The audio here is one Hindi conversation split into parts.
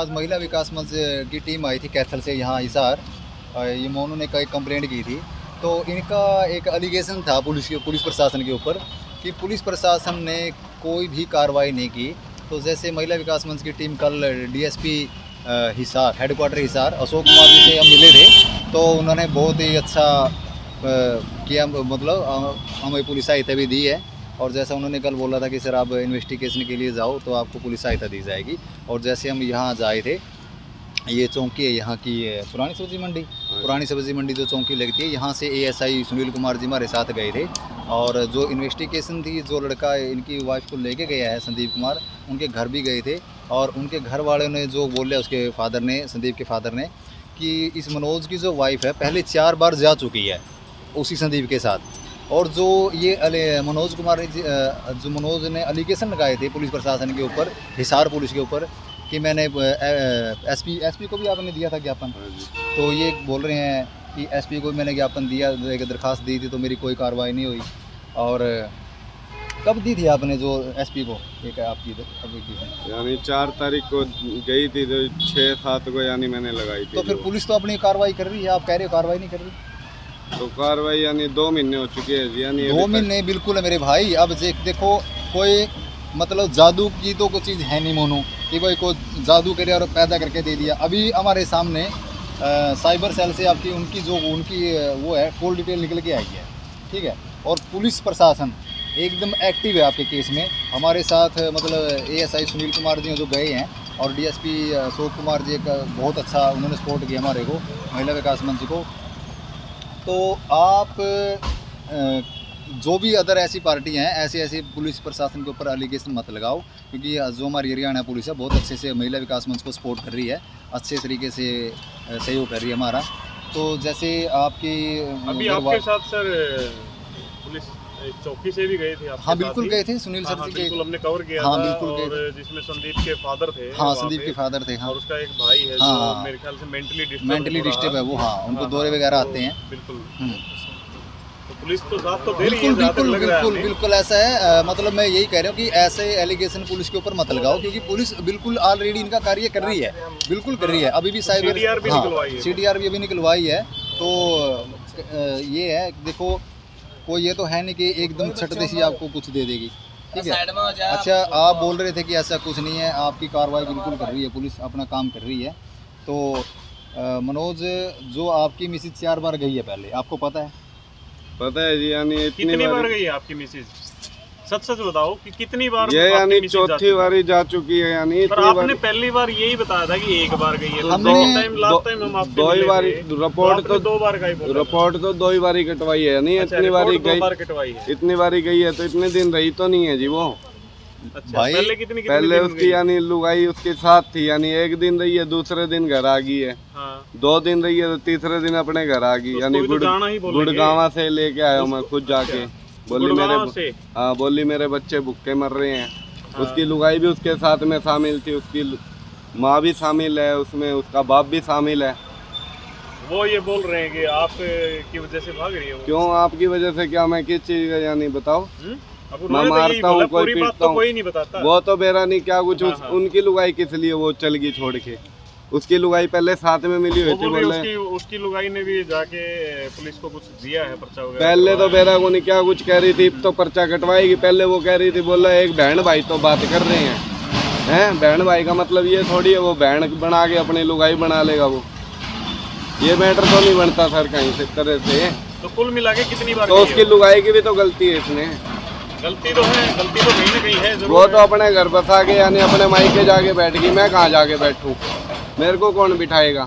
आज महिला विकास मंच की टीम आई थी कैथल से यहाँ हिसार। ये मोनू ने कई कंप्लेंट की थी, तो इनका एक एलिगेशन था पुलिस प्रशासन के ऊपर कि पुलिस प्रशासन ने कोई भी कार्रवाई नहीं की। तो जैसे महिला विकास मंच की टीम कल डीएसपी हिसार हेडक्वार्टर हिसार अशोक कुमार जी से हम मिले थे, तो उन्होंने बहुत ही अच्छा किया, मतलब हमें पुलिस सहायता भी दी है। और जैसा उन्होंने कल बोला था कि सर आप इन्वेस्टिगेशन के लिए जाओ तो आपको पुलिस सहायता दी जाएगी। और जैसे हम यहाँ जाए थे, ये चौकी है यहाँ की पुरानी सब्जी मंडी जो चौकी लगती है, यहाँ से एएसआई सुनील कुमार जी हमारे साथ गए थे। और जो इन्वेस्टिगेशन थी, जो लड़का इनकी वाइफ को लेके गया है संदीप कुमार, उनके घर भी गए थे। और उनके घर वालों ने जो बोले, उसके फादर ने, संदीप के फादर ने, कि इस मनोज की जो वाइफ है पहले 4 बार जा चुकी है उसी संदीप के साथ। और जो ये मनोज कुमार जो मनोज ने एलिगेशन लगाए थे पुलिस प्रशासन के ऊपर, हिसार पुलिस के ऊपर, कि मैंने एसपी को भी आपने दिया था ज्ञापन, तो ये बोल रहे हैं कि एसपी को मैंने ज्ञापन दिया, एक दरखास्त दी थी, तो मेरी कोई कार्रवाई नहीं हुई। और कब दी थी आपने जो एसपी को एक आपकी अभी की है? यानी 4 तारीख को गई थी, तो 6-7 को यानी मैंने लगाई थी। तो फिर पुलिस तो अपनी कार्रवाई कर रही है, आप कह रहे हो कार्रवाई नहीं कर रही? तो कार्रवाई यानी 2 महीने हो चुके हैं यानी 2 महीने बिल्कुल है मेरे भाई। अब देखो, कोई मतलब जादू की तो कोई चीज़ है नहीं मोनू कि भाई को जादू करे और पैदा करके दे दिया। अभी हमारे सामने साइबर सेल से आपकी उनकी वो है फुल डिटेल निकल के आई है, ठीक है। और पुलिस प्रशासन एकदम एक्टिव है आपके केस में। हमारे साथ मतलब एएसआई सुनील कुमार जी जो गए हैं, और डीएसपी अशोक कुमार जी का बहुत अच्छा उन्होंने सपोर्ट किया हमारे को, महिला विकास मंच को। तो आप जो भी अदर ऐसी पार्टी हैं, ऐसे पुलिस प्रशासन के ऊपर एलिगेशन मत लगाओ, क्योंकि जो हमारी हरियाणा पुलिस है बहुत अच्छे से महिला विकास मंच को सपोर्ट कर रही है, अच्छे तरीके से सहयोग कर रही है हमारा। तो जैसे आपकी अभी आपके साथ सर पुलिस चौकी से भी गए थे? हाँ बिल्कुल गए थे, सुनील सर जी बिल्कुल हमने कवर किया हाँ, था। बिल्कुल गए और जिसमें संदीप के फादर थे। हाँ, संदीप के फादर थे। हाँ, और उसका एक भाई है जो मेरे ख्याल से मेंटली डिस्टर्ब है वो। हाँ, उनको दौरे वगैरह आते हैं। बिल्कुल। तो पुलिस तो साथ तो दे रही है, बिल्कुल ऐसा है। मतलब मैं यही कह रहा हूँ कि ऐसे एलिगेशन पुलिस के ऊपर मत लगाओ, क्योंकि पुलिस बिल्कुल ऑलरेडी इनका कार्य कर रही है, बिल्कुल कर रही है। अभी भी साइबर CDR भी अभी निकलवाई है। तो ये है, देखो कोई ये तो है नहीं कि एकदम छटते ही आपको कुछ दे देगी, ठीक है। अच्छा, आप बोल रहे थे कि ऐसा कुछ नहीं है, आपकी कार्रवाई बिल्कुल कर रही है, पुलिस अपना काम कर रही है। तो मनोज, जो आपकी मिसेज 4 बार गई है पहले, आपको पता है? पता है जी, यानी कितनी बार गई है आपकी मिसेज? सच बताओ कि कितनी बार? ये यानी 4थी बारी जा चुकी है। यानी पर आपने पहली बार यही बताया था कि 1 बार गई है। लास्ट टाइम हम आपसे 2 ही बार रिपोर्ट तो 2 बार गई, रिपोर्ट तो 2 ही बारी कटवाई है। यानी इतनी बारी गई, इतनी बारी गई है, तो इतने दिन रही तो नहीं है जी वो। अच्छा, भाई पहले उसकी यानी लुगाई उसके साथ थी, यानी 1 दिन रही है, दूसरे दिन घर आ गई है। 2 दिन रही है, तो तीसरे दिन अपने घर आ गई। यानी गुड़गांव से लेके आया हूँ मैं खुद जाके। बोली मेरे बच्चे भूखे मर रहे हैं। उसकी लुगाई भी उसके साथ में शामिल थी, उसकी माँ भी शामिल है उसमें, उसका बाप भी शामिल है। वो ये बोल रहे हैं कि आप की वजह से भाग रही है। क्यों आपकी वजह से? क्या मैं किस चीज का यानी बताओ? मैं मारता हूँ, कोई पीटता हूँ, कोई नहीं बताता। वो तो मेरा नहीं, क्या कुछ उनकी लुगाई किस लिए वो चल गई छोड़ के? उसकी लुगाई पहले साथ में मिली हुई थी। बोले उसकी लुगाई ने भी जाके पुलिस को कुछ दिया है, पर्चा वगैरह? पहले तो मेरा को नहीं, क्या कुछ कह रही थी, तो पर्चा कटवाएगी। पहले वो कह रही थी, बोला एक बहन भाई तो बात कर रहे हैं। बहन भाई का मतलब ये थोड़ी है वो बहन बना के अपनी लुगाई बना लेगा। वो ये मैटर तो नहीं बनता सर कहीं से तरह से। तो कुल मिला के कितनी बार? तो उसकी लुगाई की भी तो गलती है इसमें। गलती तो है, गलती तो कहीं ना कहीं है। वो तो अपने घर बसा के यानी अपने मायके जाके बैठ गई, मैं कहाँ जाके बैठूं? मेरे को कौन बिठाएगा?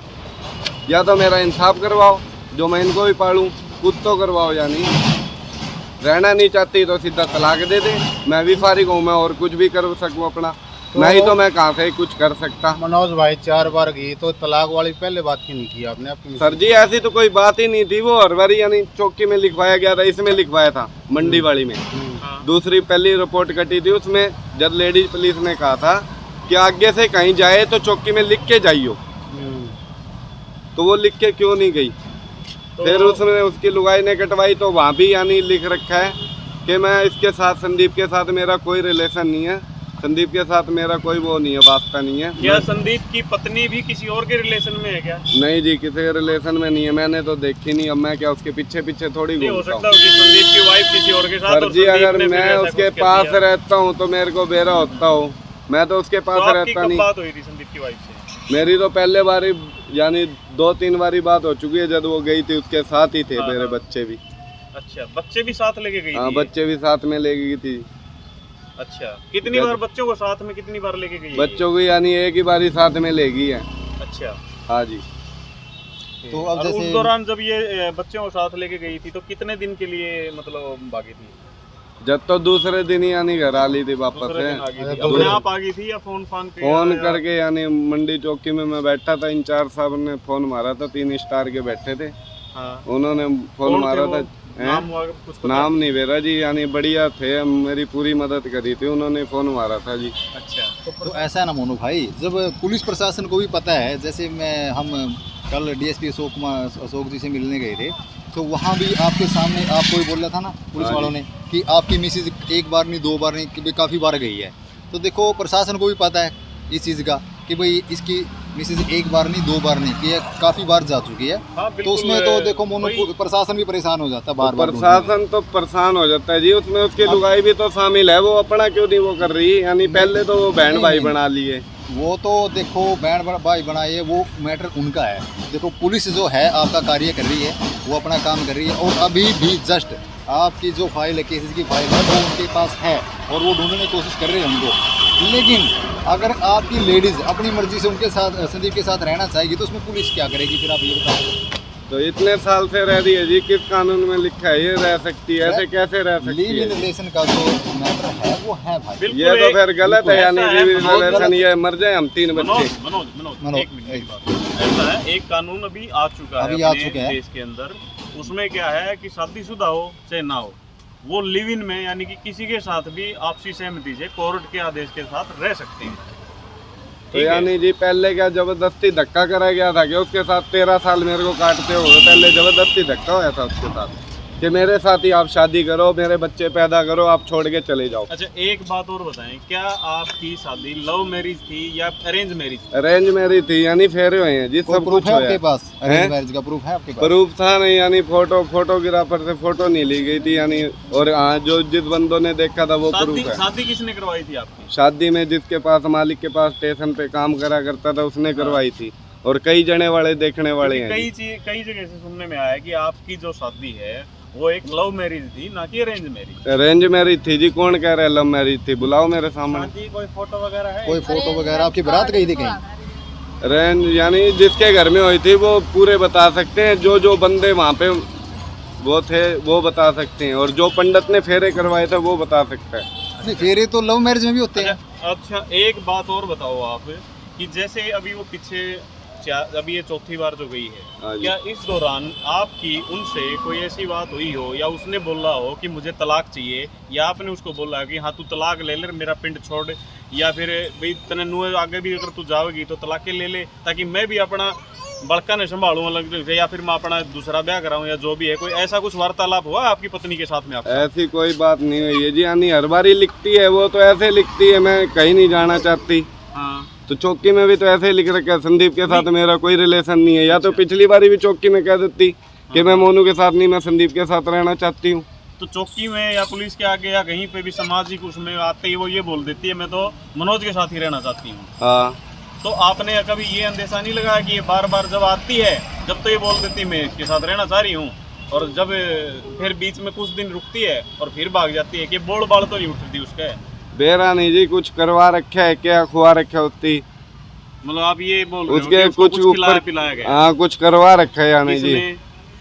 या तो मेरा इंसाफ करवाओ, जो मैं इनको भी पालूं, खुद तो करवाओ। यानी रहना नहीं चाहती तो सीधा तलाक दे दे, मैं भी फारिग हूँ, मैं और कुछ भी कर सकूँ अपना। नहीं तो मैं कहाँ से कुछ कर सकता। मनोज भाई 4 बार गई, तो तलाक वाली पहले बात क्यों नहीं की आपने अपनी? सर जी ऐसी तो कोई बात ही नहीं थी। वो हर बारी यानी चौकी में लिखवाया गया था, इसमें लिखवाया था मंडी वाली में। दूसरी पहली रिपोर्ट कटी थी, उसमें जब लेडीज पुलिस ने कहा था कि आगे से कहीं जाए तो चौकी में लिख के जाइयो, तो वो लिख के क्यों नहीं गई? फिर उसने उसकी लुगाई ने कटवाई, तो वहाँ भी यानी लिख रखा है कि मैं इसके साथ, संदीप के साथ मेरा कोई रिलेशन नहीं है, संदीप के साथ मेरा कोई वो नहीं है, वास्ता नहीं है। क्या संदीप की पत्नी भी किसी और के रिलेशन में है क्या? नहीं जी, किसी के रिलेशन में नहीं है, मैंने तो देखी नहीं। अब मैं क्या उसके पीछे पीछे थोड़ी नहीं हो घूमता सकता हूँ। कि संदीप की वाइफ किसी और के साथ सर और जी, संदीप अगर ने फिर मैं ऐसा उसके कुछ कर पास दिया। रहता हूँ तो मेरे को बेरा होता हूँ, मैं तो उसके तो पास आपकी रहता कब नहीं। बात हुई थी संदीप की वाइफ से? मेरी तो पहले बारी यानी 2-3 बारी बात हो चुकी है, जब वो गई थी उसके साथ ही थे हाँ, मेरे हाँ। बच्चे भी। अच्छा, बच्चे भी साथ लेके गई हाँ, थी? बच्चे भी साथ में ले गई थी। अच्छा, कितनी बार बच्चों को साथ में कितनी बार लेके गई है ये? बच्चों को यानी एक ही बारी साथ में ले गई है। अच्छा, हाँ जी। तो अब और जैसे उस दौरान जब ये बच्चों को साथ लेके गई थी तो कितने दिन के लिए मतलब भागी थी? जब तो दूसरे दिन ही यानी घर आ ली थी वापस दूसरे से। दिन आ गई थी। अच्छा, अपने आप आ गई थी या फोन पे फोन या- करके यानी मंडी चौकी में मैं बैठा था, इंचार्ज साहब ने फोन मारा था, 3 स्टार के बैठे थे, हाँ। उन्होंने फोन कौन थे मारा वो? था। हैं? नाम कुछ पता? नाम नहीं बेरा जी, यानी बढ़िया थे, मेरी पूरी मदद करी थी, उन्होंने फोन मारा था जी। अच्छा, तो ऐसा है ना मोनू भाई, जब पुलिस प्रशासन को भी पता है, जैसे हम कल डीएसपी अशोक जी से मिलने गए थे, तो वहाँ भी आपके सामने आपको ही बोल रहा था ना पुलिस हाँ वालों ने कि आपकी मिसेज एक बार नहीं 2 बार नहीं कि काफ़ी बार गई है। तो देखो प्रशासन को भी पता है इस चीज़ का कि भाई इसकी मिसेज एक बार नहीं 2 बार नहीं कि ये काफ़ी बार जा चुकी है। हाँ, तो बिल्कुल, उसमें तो देखो मोनू वही- प्रशासन भी परेशान हो जाता है बार बार। प्रशासन तो परेशान हो जाता है जी, उसमें उसकी लुगाई भी तो शामिल है, वो अपना क्यों नहीं वो कर रही, यानी पहले तो वो बहन भाई नहीं। बना लिए। वो तो देखो बैंड भाई बनाइए, वो मैटर उनका है। देखो पुलिस जो है आपका कार्य कर रही है, वो अपना काम कर रही है, और अभी भी जस्ट आपकी जो फाइल है, केसेस की फाइल है, वो उनके पास है और वो ढूंढने की कोशिश कर रहे हैं उनको। लेकिन अगर आपकी लेडीज़ अपनी मर्जी से उनके साथ संदीप के साथ रहना चाहेगी तो उसमें पुलिस क्या करेगी फिर, आप ये बताओ। तो इतने साल से रह रही है जी, किस कानून में लिखा है ये रह सकती है, ऐसे कैसे रह सकती लिव इन है? रिलेशन का जो मैटर है वो है भाई। बिल्कुल ये तो एक- फिर गलत है, यानी ऐसा है, लिव इन मनोज रिलेशन, गलत- ये मर जाए हम 3 बच्चे। मनोज, एक मिनट की बात। ऐसा है, एक कानून अभी आ चुका है अभी आ अपने चुका है। देश के अंदर। उसमें क्या है कि शादीशुदा हो चाहे ना हो, वो लिव इन में यानी कि किसी के साथ भी आपसी सहमति से कोर्ट के आदेश के साथ रह सकते हैं। तो ठीक है? यानी जी पहले क्या जबरदस्ती धक्का करा गया था कि उसके साथ 13 साल मेरे को काटते हुए, पहले जबरदस्ती धक्का हुआ था उसके साथ कि मेरे साथ ही आप शादी करो, मेरे बच्चे पैदा करो, आप छोड़ के चले जाओ। अच्छा, एक बात और बताएं, क्या आपकी शादी लव मैरिज थी या अरेंज मैरिज? अरेंज मैरिज थी, यानी फेरे हुए हैं जी, कोई सब प्रूफ कुछ है हुआ आपके है। पास? अरेंज मैरिज का प्रूफ है आपके पास? प्रूफ था नहीं, यानी फोटोग्राफर से फोटो नहीं ली गई थी, यानी और हाँ जो जिस बंदों ने देखा था वो प्रूफ है। शादी किसने करवाई थी आपकी? शादी में जिसके पास मालिक के पास स्टेशन पे काम करा करता था उसने करवाई थी, और कई जने वाले देखने वाले हैं जी। कई जगह से सुनने में आया है कि आपकी जो शादी है वो एक लव मैरिज थी, ना कि अरेंज मैरिज। अरेंज मैरिज थी जी, कौन कह रहा है लव मैरिज थी? बुलाओ मेरे सामने। शादी कोई फोटो वगैरह है? कोई फोटो वगैरह आपकी बारात गई थी कहीं? अरेंज यानी जिसके घर में हुई थी वो पूरे बता सकते हैं, जो बंदे वहाँ पे वो थे वो बता सकते हैं, और जो पंडित ने फेरे करवाए थे वो बता सकता है। नहीं, फेरे तो लव मैरिज में भी होते हैं। अच्छा, एक बात और बताओ आप कि जैसे अभी वो पीछे अभी ये चौथी बार जो गई हाँ है, जी। क्या इस दौरान आपकी उनसे कोई ऐसी बात हुई हो या उसने बोला हो कि मुझे तलाक चाहिए, या आपने उसको बोला कि हाँ तू तलाक ले ले मेरा पिंड छोड़, या फिर भाई तने नुए आगे भी अगर तू जाओगी तो तलाक ले ले ताकि मैं भी अपना बड़का ने संभालूं अलग से, या फिर मैं अपना दूसरा ब्याह कराऊं, या जो भी है, कोई ऐसा कुछ वार्तालाप हुआ आपकी पत्नी के साथ में आप? ऐसी कोई बात नहीं हुई है जी, यानी हर बारी लिखती है वो, तो ऐसे लिखती है मैं कहीं नहीं जाना चाहती, हाँ, तो चौकी में भी तो ऐसे ही लिख रखा है संदीप के साथ मेरा कोई रिलेशन नहीं है। या तो पिछली बारी भी चौकी में कह देती कि मैं मोनू के साथ नहीं, मैं संदीप के साथ रहना चाहती हूँ। तो चौकी में या पुलिस के आगे या कहीं पे भी सामाजिक उसमें आते ही वो ये बोल देती है मैं तो मनोज के साथ ही रहना चाहती हूँ। हाँ, तो आपने कभी ये अंदेशा नहीं लगाया कि ये बार बार जब आती है जब तो ये बोल देती है मैं इसके साथ रहना चाह रही हूँ, और जब फिर बीच में कुछ दिन रुकती है और फिर भाग जाती है, कि बोल बाल तो नहीं उठती उसका? बेरा नहीं जी, कुछ करवा रखा है क्या, खुआ रखा है उसकी, मतलब आप ये बोल रहे हो उसके कि उसको कुछ खिलाया ऊपर पिलाया गया? हाँ कुछ करवा रखा है, यानी जी किसने?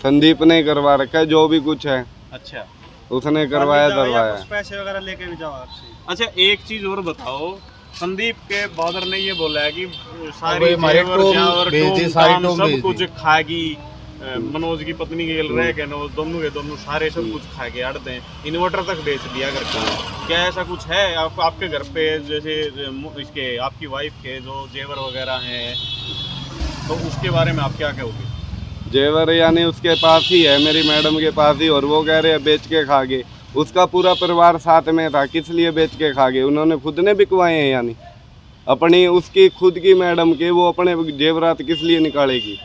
संदीप ने करवा रखा है, जो भी कुछ है अच्छा, उसने करवाया करवाया। पैसे वगैरह लेके भी जाओ आपसे। अच्छा, एक चीज और बताओ, संदीप के फादर ने ये बोला है कि सारी अबे हमारे जेवर, टोम जावर, भेज दी, टोम सारी टाम टोम सब भेज कुछ दी। खाएगी। मनोज की पत्नी के रह के नो दोनों के दोनों सारे सब कुछ खा के अड़ दें, इन्वर्टर तक बेच दिया घर का। क्या ऐसा कुछ है आपके घर पे, जैसे इसके आपकी वाइफ के जो जेवर वगैरह हैं, तो उसके बारे में आप क्या कहोगे? जेवर यानी उसके पास ही है, मेरी मैडम के पास ही, और वो कह रहे हैं बेच के खा गए, उसका पूरा परिवार साथ में था, किस लिए बेच के खा गए? उन्होंने खुद ने बिकवाए हैं, यानी अपनी उसकी खुद की मैडम के वो अपने जेवरात किस लिए निकालेगी?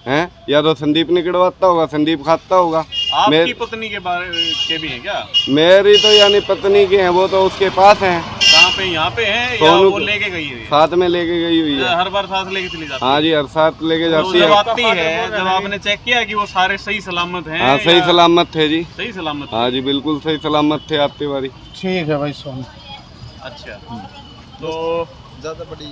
हैं? या तो संदीप निकलवाता होगा, संदीप खाता होगा। आपकी पत्नी के बारे के भी हैं क्या? मेरी तो यानी पत्नी के हैं, वो तो उसके पास हैं। कहाँ पे, यहाँ पे हैं या सोनू वो लेके गई है? साथ में लेके गई हुई है। हर बार साथ लेके चली जाती है? हाँ जी, हर साथ लेके तो जाती जब है। आती है, जब आपने चेक किया कि वो सारे सही सलामत हैं? हाँ, सही या सलामत थे जी। सही सलामत? हाँ जी, बिल्कुल सही सलामत थे आते बारी। ठीक है भाई सोनू। अच्छा, तो ज़्यादा बड़ी